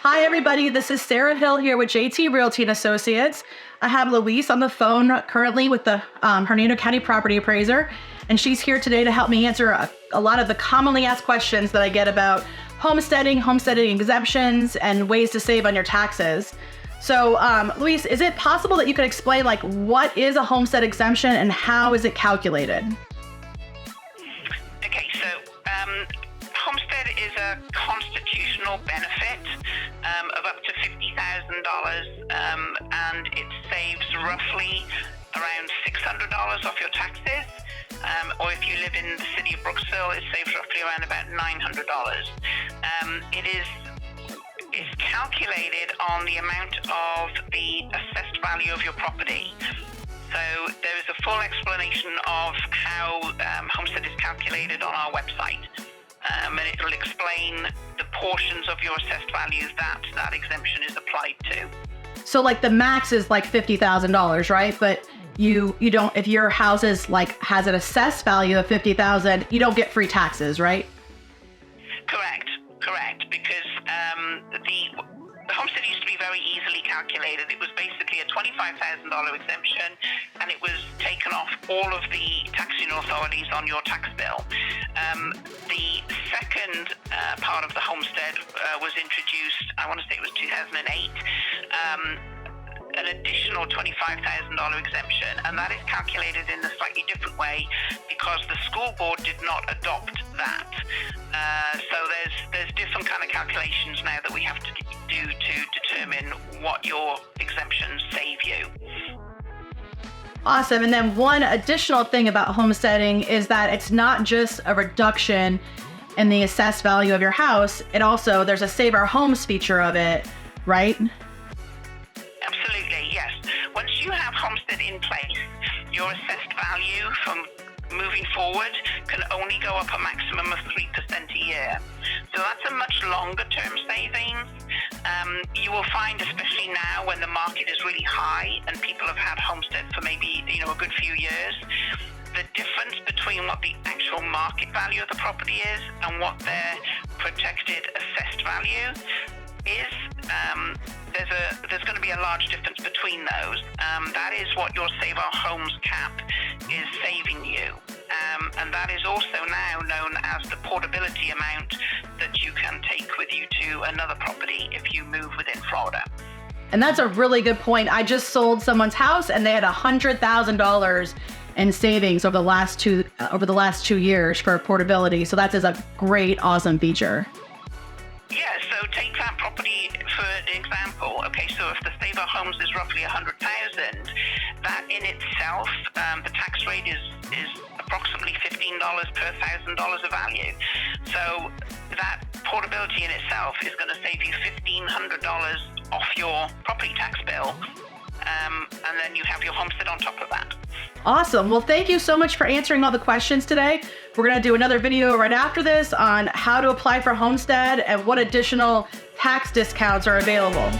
Hi, everybody. This is Sarah Hill here with JT Realty and Associates. I have Louise on the phone currently with the Hernando County property appraiser, and she's here today to help me answer a lot of the commonly asked questions that I get about homesteading exemptions, and ways to save on your taxes. So, Louise, is it possible that you could explain, like, what is a homestead exemption and how is it calculated? Okay, so homestead is a constitutional benefit of up to $50,000, and it saves roughly around $600 off your taxes. Or if you live in the city of Brooksville, it saves roughly around about $900. It's calculated on the amount of the assessed value of your property. So there is a full explanation of how homestead is calculated on our website. And it will explain the portions of your assessed values that exemption is applied to. So, like, the max is like $50,000, right? But you don't, if your house is has an assessed value of $50,000, you don't get free taxes, right? Correct, because the homestead used to be very easily calculated. It was basically a $25,000 exemption, and it was taken off all of the taxing authorities on your tax bill. The second part of the homestead was introduced, I want to say it was 2008, an additional $25,000 exemption, and that is calculated in a slightly different way because the school board did not adopt that. So there's different kind of calculations now that we have to do to determine what your exemptions save you. Awesome. And then one additional thing about homesteading is that it's not just a reduction in the assessed value of your house. It also, there's a Save Our Homes feature of it, right? Absolutely, yes. Once you have homestead in place, your assessed value from moving forward can only go up a maximum of 3% a year. So that's a much longer term savings. You will find, especially now when the market is really high and people have had homestead for maybe a good few years, the difference between what the actual market value of the property is and what their protected assessed value is, there's going to be a large difference between those. That is what your Save Our Homes cap is saving you. And that is also now known as the portability amount that you can take with you to another property if you move within Florida. And that's a really good point. I just sold someone's house and they had $100,000 in savings over the last 2 years for portability. So that is a great, awesome feature. Yeah, so take that property for example. Okay, so if the Save Our Homes is roughly $100,000, that in itself, the tax rate is approximately $15 per $1,000 of value. So that portability in itself is going to save you $1,500 off your property tax bill, and then you have your homestead on top of that. Awesome. Well, thank you so much for answering all the questions today. We're going to do another video right after this on how to apply for homestead and what additional tax discounts are available.